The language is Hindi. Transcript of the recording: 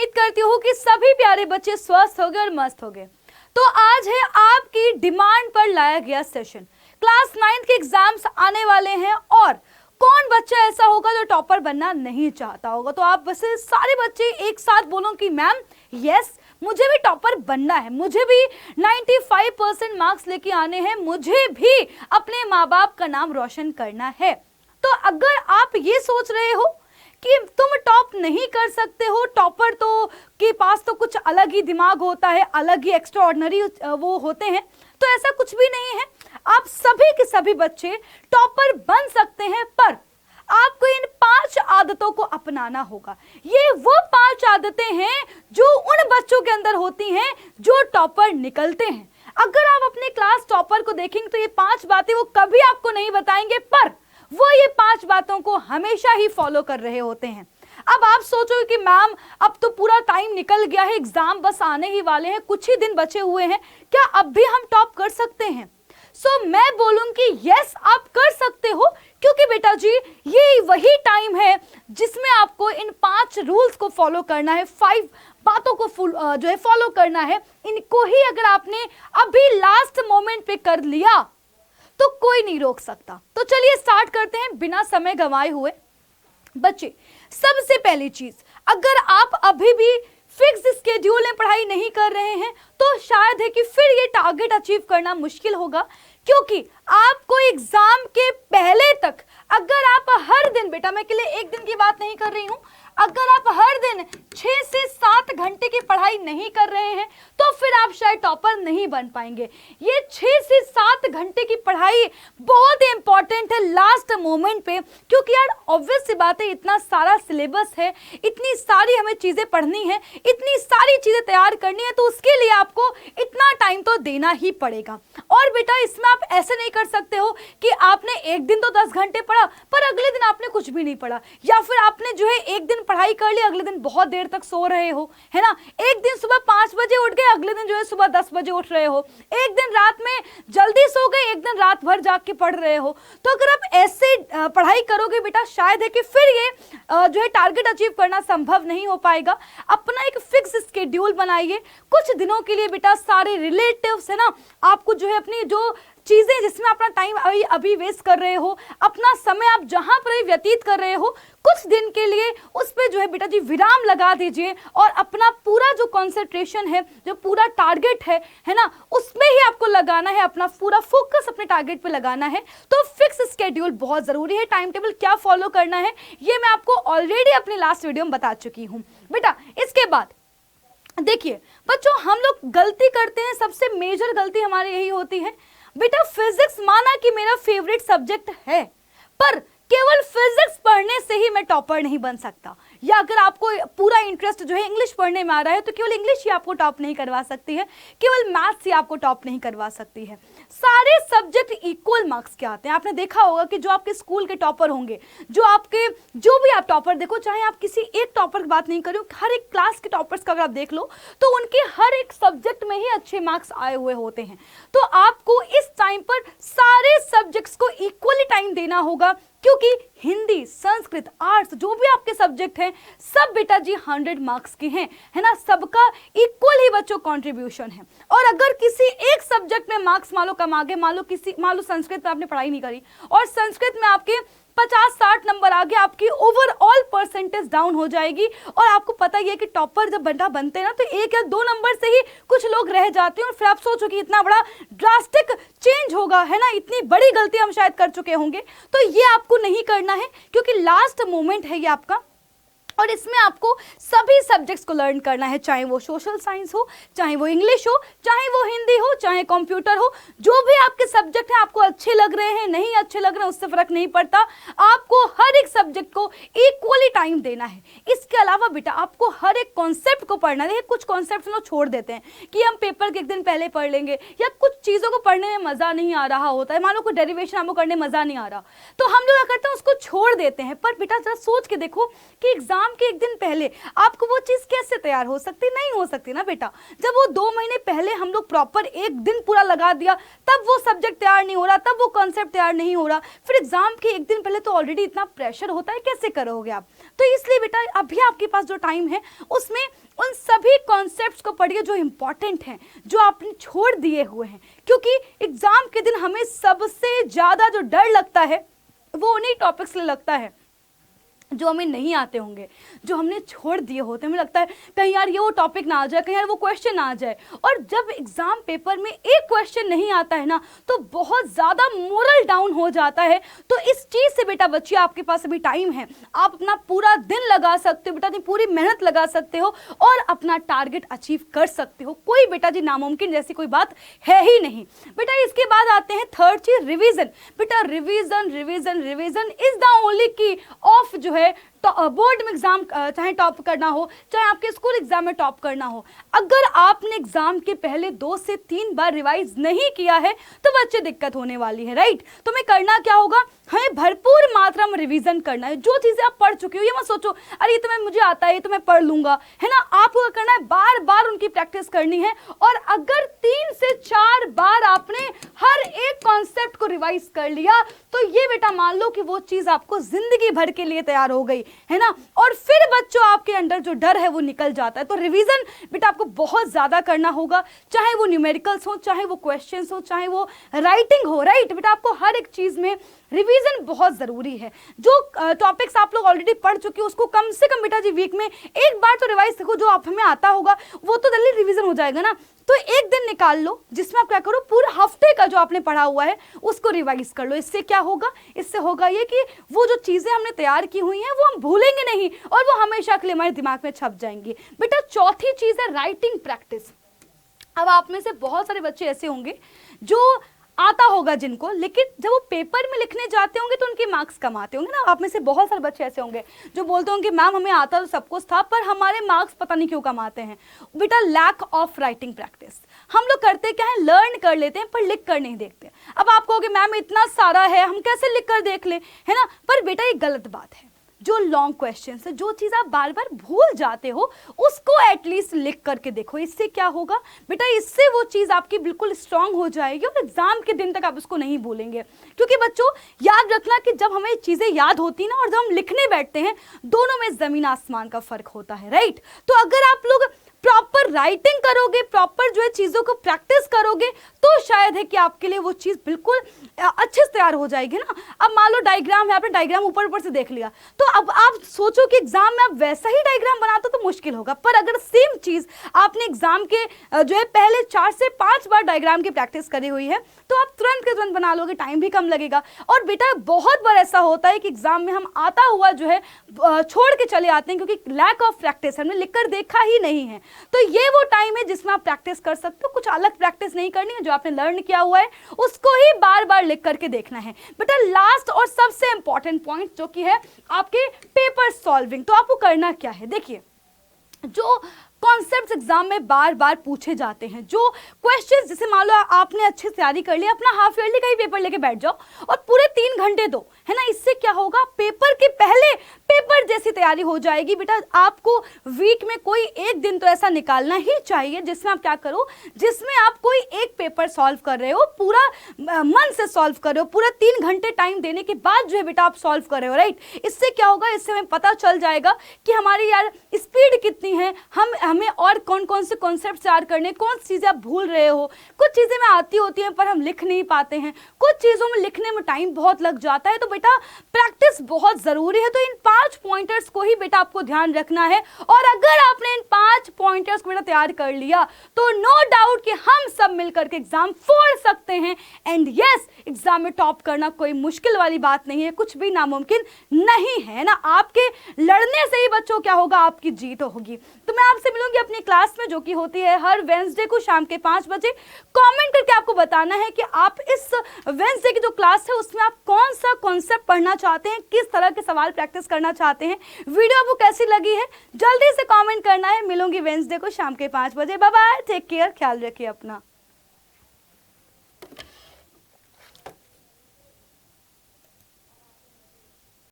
उम्मीद करती हूँ कि सभी प्यारे बच्चे स्वस्थ हो गए और मस्त हो गए। तो आज है आपकी डिमांड पर लाया गया सेशन। क्लास 9 के एग्जाम्स आने वाले हैं और कौन बच्चा ऐसा होगा जो टॉपर बनना नहीं चाहता होगा। तो आप बस सारे बच्चे एक साथ बोलो कि मैम यस, मुझे भी टॉपर बनना है, मुझे भी 95% मार्क्स लेके आने हैं, मुझे भी अपने माँ बाप का नाम रोशन करना है। तो अगर आप ये सोच रहे हो कि तुम टॉप नहीं कर सकते हो, टॉपर तो के पास तो कुछ अलग ही दिमाग होता है, अलग ही एक्स्ट्राऑर्डिनरी वो होते हैं, तो ऐसा कुछ भी नहीं है। आप सभी के सभी बच्चे टॉपर बन सकते हैं, पर आपको इन 5 आदतों को अपनाना होगा। ये वो 5 आदतें हैं जो उन बच्चों के अंदर होती हैं जो टॉपर निकलते हैं। अगर आप अपने क्लास टॉपर को देखेंगे तो ये 5 बातें वो कभी आपको नहीं बताएंगे, पर वो ये 5 बातों को हमेशा ही फॉलो कर रहे होते हैं। अब आप सोचोगे कि मैम अब तो पूरा टाइम निकल गया है, एग्जाम बस आने ही वाले हैं, कुछ ही दिन बचे हुए हैं, क्या अब भी हम टॉप कर सकते हैं? मैं बोलूंगी यस, आप कर सकते हो, क्योंकि बेटा जी ये वही टाइम है जिसमें आपको इन 5 रूल्स को फॉलो करना है, 5 बातों को जो है फॉलो करना है। इनको ही अगर आपने अभी लास्ट मोमेंट पे कर लिया तो कोई नहीं रोक सकता। तो चलिए स्टार्ट करते हैं बिना समय गंवाए हुए। बच्चे, सबसे पहली चीज, अगर आप अभी भी फिक्स स्केड्यूल में पढ़ाई नहीं कर रहे हैं तो शायद है कि फिर ये टारगेट अचीव करना मुश्किल होगा, क्योंकि आपको एग्जाम के पहले तक अगर आप हर दिन, बेटा मैं के लिए एक दिन की बात नहीं कर रही हूं, अगर आप हर दिन 6 से 7 घंटे की पढ़ाई नहीं कर रहे हैं तो फिर आप शायद टॉपर नहीं बन पाएंगे। ये 6 से 7 घंटे की पढ़ाई बहुत इंपॉर्टेंट है लास्ट मोमेंट पे, क्योंकि यार ऑब्वियस सी बात है, इतना सारा सिलेबस है, इतनी सारी हमें चीजें पढ़नी है, इतनी सारी चीजें तैयार करनी है, तो उसके लिए आपको इतना टाइम तो देना ही पड़ेगा। और बेटा इसमें आप ऐसे नहीं कर सकते हो कि आपने एक दिन तो 10 घंटे पढ़ा पर अगले दिन आपने कुछ भी नहीं पढ़ा, या फिर आपने जो है एक दिन पढ़ाई कर ली, अगले दिन बहुत देर तक सो रहे हो, है ना। एक दिन सुबह 5 बजे उठ गए, अगले दिन जो है सुबह 10 बजे उठ रहे हो, एक दिन रात में जल्दी सो गए, एक दिन रात भर जाग के पढ़ रहे हो। तो अगर आप ऐसे पढ़ाई करोगे बेटा, शायद है कि फिर ये जो है टारगेट अचीव करना संभव नहीं हो पाएगा। अपना एक फिक्स स्केड्यूल बनाइए कुछ दिनों के लिए बेटा। सारे रिलेटिव्स है ना, आपको जो है अपनी जो चीजें जिसमें अपना टाइम अभी वेस्ट कर रहे हो, अपना समय आप जहां पर व्यतीत कर रहे हो, कुछ दिन के लिए उस पे जो है बेटा जी विराम लगा दीजिए और अपना पूरा जो कंसंट्रेशन है, जो पूरा टारगेट है ना, उसमें ही आपको लगाना है, अपना पूरा फोकस अपने टारगेट पे लगाना है। तो फिक्स स्केड्यूल बहुत जरूरी है। टाइम टेबल क्या फॉलो करना है ये मैं आपको ऑलरेडी अपने लास्ट वीडियो में बता चुकी हूँ बेटा। इसके बाद देखिए बच्चों, हम लोग गलती करते हैं, सबसे मेजर गलती हमारी यही होती है बेटा, फिजिक्स माना कि मेरा फेवरेट सब्जेक्ट है, पर केवल फिजिक्स पढ़ने से ही मैं टॉपर नहीं बन सकता, या अगर आपको पूरा इंटरेस्ट जो है इंग्लिश पढ़ने में आ रहा है तो केवल इंग्लिश ही आपको टॉप नहीं करवा सकती है, केवल मैथ्स ही आपको टॉप नहीं करवा सकती है। सारे सब्जेक्ट इक्वल मार्क्स के आते हैं। आपने देखा होगा कि जो आपके स्कूल के टॉपर होंगे, जो भी आप टॉपर देखो, चाहे आप किसी एक टॉपर की बात नहीं करो, हर एक क्लास के टॉपर्स का अगर आप देख लो तो उनके हर एक सब्जेक्ट में ही अच्छे मार्क्स आए हुए होते हैं। तो आपको इस टाइम पर सारे सब्जेक्ट्स को इक्वली टाइम देना होगा, क्योंकि हिंदी, संस्कृत, आर्ट्स जो भी आपके सब्जेक्ट हैं सब बेटा जी 100 मार्क्स के हैं, है ना। सबका इक्वल ही बच्चों कंट्रीब्यूशन है। और अगर किसी एक सब्जेक्ट में मार्क्स मान लो कम आ गए, मान लो संस्कृत में आपने पढ़ाई नहीं करी और संस्कृत में आपके 50-60 नंबर आ गया, आपकी ओवरऑल परसेंटेज डाउन हो जाएगी। और आपको पता ही है कि टॉपर जब बंदा बनते हैं ना तो 1 या 2 नंबर से ही कुछ लोग रह जाते हैं, और फिर आप सोचो कि इतना बड़ा ड्रास्टिक चेंज होगा, है ना, इतनी बड़ी गलती हम शायद कर चुके होंगे। तो ये आपको नहीं करना है, क्योंकि लास्ट मोमेंट है ये आपका, और इसमें आपको सभी सब्जेक्ट्स को लर्न करना है, चाहे वो सोशल साइंस हो, चाहे वो इंग्लिश हो, चाहे वो हिंदी हो, चाहे कंप्यूटर हो। जो भी आपके सब्जेक्ट हैं आपको अच्छे लग रहे हैं, नहीं अच्छे लग रहे हैं, उससे फर्क नहीं पड़ता, आपको हर एक सब्जेक्ट को इक्वली टाइम देना है। इसके अलावा बेटा आपको हर एक कॉन्सेप्ट को पढ़ना है। कुछ कॉन्सेप्ट लोग छोड़ देते हैं कि हम पेपर के एक दिन पहले पढ़ लेंगे, या कुछ चीज़ों को पढ़ने में मज़ा नहीं आ रहा होता है, मान लो कोई डेरिवेशन आपको करने में मज़ा नहीं आ रहा, तो हम लोग क्या करते हैं उसको छोड़ देते हैं। पर बेटा जरा सोच के देखो कि एग्जाम एग्जाम के एक दिन पहले आपको वो चीज कैसे तैयार हो सकती, नहीं हो सकती ना बेटा। जब वो 2 महीने पहले हम लोग प्रॉपर एक दिन पूरा लगा दिया, तब वो सब्जेक्ट तैयार नहीं हो रहा, तब वो कॉन्सेप्ट तैयार नहीं हो रहा, फिर एग्जाम के एक दिन पहले तो ऑलरेडी इतना प्रेशर होता है, कैसे करोगे आप। तो इसलिए बेटा अभी आपके पास जो टाइम है उसमें उन सभी कॉन्सेप्ट्स को पढ़िए जो इंपॉर्टेंट हैं, जो आपने छोड़ दिए हुए हैं, क्योंकि एग्जाम के दिन हमें सबसे ज्यादा जो डर लगता है वो उन्हीं टॉपिक्स से लगता है जो हमें नहीं आते होंगे, जो हमने छोड़ दिए होते हैं। हमें लगता है कहीं यार ये वो टॉपिक ना आ जाए, कहीं यार वो क्वेश्चन ना आ जाए। और जब एग्जाम पेपर में एक क्वेश्चन नहीं आता है ना, तो बहुत ज़्यादा मोरल डाउन हो जाता है। तो इस चीज़ से बेटा बच्चिए आपके पास अभी टाइम है, आप अपना पूरा दिन लगा सकते हो बेटा जी, पूरी मेहनत लगा सकते हो और अपना टारगेट अचीव कर सकते हो। कोई बेटा जी नामुमकिन जैसी कोई बात है ही नहीं। बेटा इसके बाद आते हैं थर्ड चीज, रिवीजन। बेटा revision revision revision is the only की ऑफ जो है बोर्ड में एग्जाम, चाहे टॉप करना हो, चाहे आपके स्कूल एग्जाम में टॉप करना हो, अगर आपने एग्जाम के पहले 2 से 3 बार रिवाइज नहीं किया है तो बच्चे दिक्कत होने वाली है, राइट। तो हमें करना क्या होगा, हमें भरपूर मात्रा में रिवीजन करना है। जो चीजें आप पढ़ चुके हो, ये मत सोचो अरे ये तो मैं मुझे आता है, ये तो मैं पढ़ लूंगा, है ना। आपको करना है बार बार उनकी प्रैक्टिस करनी है। और अगर 3 से 4 बार आपने हर एक कॉन्सेप्ट को रिवाइज कर लिया तो ये बेटा मान लो कि वो चीज आपको जिंदगी भर के लिए तैयार हो गई, है ना। और फिर बच्चों आपके अंदर जो डर है वो निकल जाता है। तो रिवीजन बेटा आपको बहुत ज्यादा करना होगा, चाहे वो न्यूमेरिकल्स हो, चाहे वो क्वेश्चंस हो, चाहे वो राइटिंग हो, राइट। बेटा आपको हर एक चीज में रिवीजन बहुत जरूरी है। जो टॉपिक्स आप लोग ऑलरेडी पढ़ चुके हो उसको कम से कम बेटा जी वीक में एक बार तो रिवाइज देखो, जो आप हमें आता होगा वो तो जल्दी रिवीजन हो जाएगा ना। तो एक दिन निकाल लो जिसमें आप क्या करो, पूरा हफ्ते का जो आपने पढ़ा हुआ है उसको रिवाइज कर लो। इससे क्या होगा, इससे होगा ये कि वो जो चीजें हमने तैयार की हुई हैं वो हम भूलेंगे नहीं और वो हमेशा के लिए हमारे दिमाग में छप जाएंगी। बेटा चौथी चीज है राइटिंग प्रैक्टिस। अब आप में से बहुत सारे बच्चे ऐसे होंगे जो आता होगा जिनको, लेकिन जब वो पेपर में लिखने जाते होंगे तो उनके मार्क्स कम आते होंगे ना। आप में से बहुत सारे बच्चे ऐसे होंगे जो बोलते होंगे मैम हमें आता तो सब कुछ था पर हमारे मार्क्स पता नहीं क्यों कम आते हैं। बेटा लैक ऑफ राइटिंग प्रैक्टिस। हम लोग करते क्या है, लर्न कर लेते हैं पर लिख कर नहीं देखते। अब आप कहोगे मैम इतना सारा है हम कैसे लिख कर देख ले, है ना। पर बेटा ये गलत बात है। जो लॉन्ग क्वेश्चन है, जो चीज़ आप बार बार भूल जाते हो उसको एटलीस्ट लिख करके देखो। इससे क्या होगा बेटा, इससे वो चीज़ आपकी बिल्कुल स्ट्रांग हो जाएगी और एग्जाम के दिन तक आप उसको नहीं भूलेंगे। क्योंकि बच्चों याद रखना कि जब हमें चीज़ें याद होती ना और जब हम लिखने बैठते हैं, दोनों में ज़मीन आसमान का फर्क होता है, राइट। तो अगर आप लोग प्रॉपर राइटिंग करोगे, प्रॉपर जो है चीज़ों को प्रैक्टिस करोगे, तो शायद है कि आपके लिए वो चीज़ बिल्कुल अच्छे से तैयार हो जाएगी ना। अब मान लो डायग्राम है, आपने डायग्राम ऊपर ऊपर से देख लिया, तो अब आप सोचो कि एग्जाम में आप वैसा ही डायग्राम बनाते तो मुश्किल होगा। पर अगर सेम चीज़ आपने एग्जाम के जो है पहले 4 से 5 बार डायग्राम की प्रैक्टिस करी हुई है तो आप तुरंत के तुरंत बना लोगे, टाइम भी कम लगेगा। और बेटा बहुत बार ऐसा होता है कि एग्जाम में हम आता हुआ जो है छोड़ के चले आते हैं क्योंकि लैक ऑफ प्रैक्टिस, हमने लिख कर देखा ही नहीं है। तो ये वो टाइम है जिसमें आप प्रैक्टिस कर सकते हो। कुछ अलग प्रैक्टिस नहीं करनी है, जो आपने लर्न किया हुआ है उसको ही बार बार लिख करके देखना है। बेटा लास्ट और सबसे इंपॉर्टेंट पॉइंट जो कि है आपके पेपर सॉल्विंग। तो आपको करना क्या है, देखिए जो कॉन्सेप्ट्स एग्जाम में बार बार पूछे जाते हैं, जो क्वेश्चंस, जैसे मान लो आपने अच्छे से तैयारी कर ली, अपना हाफ ईयरली का ही पेपर लेके बैठ जाओ और पूरे 3 घंटे दो, है ना। इससे क्या होगा, पेपर के पहले पेपर जैसी तैयारी हो जाएगी। बेटा आपको वीक में कोई एक दिन तो ऐसा निकालना ही चाहिए जिसमें आप क्या करो, जिसमें आप कोई एक पेपर सॉल्व कर रहे हो, पूरा मन से सॉल्व कर रहे हो, पूरा 3 घंटे टाइम देने के बाद जो है बेटा आप सॉल्व कर रहे हो, राइट। इससे क्या होगा, इससे हमें पता चल जाएगा कि हमारी यार स्पीड कितनी है, हमें और कौन कौन से कॉन्सेप्ट तैयार करने, कौन सी चीज़ें आप भूल रहे हो। कुछ चीज़ें में आती होती हैं पर हम लिख नहीं पाते हैं, कुछ चीज़ों में लिखने में टाइम बहुत लग जाता है। तो बेटा प्रैक्टिस बहुत ज़रूरी है। तो इन 5 पॉइंटर्स को ही बेटा आपको ध्यान रखना है। और अगर आपने इन 5 पॉइंटर्स को बेटा तैयार कर लिया तो नो डाउट कि हम सब मिलकर के एग्जाम फोड़ सकते हैं। एंड यस, एग्जाम में टॉप करना कोई मुश्किल वाली बात नहीं है, कुछ भी नामुमकिन नहीं है ना। आपके लड़ने से ही बच्चों क्या होगा, आपकी जीत होगी। तो मैं आपसे मिलूंगी अपनी क्लास में जो कि होती है हर वेंसडे को शाम के 5 बजे। कमेंट करके आपको बताना है कि आप इस वेंसडे की जो क्लास है उसमें आप कौन सा कॉन्सेप्ट पढ़ना चाहते हैं, किस तरह के सवाल प्रैक्टिस करना चाहते हैं, वीडियो आपको कैसी लगी है जल्दी से कमेंट करना है। मिलूंगी वेंसडे को शाम के 5 बजे। बाय बाय, टेक केयर, ख्याल रखिए अपना।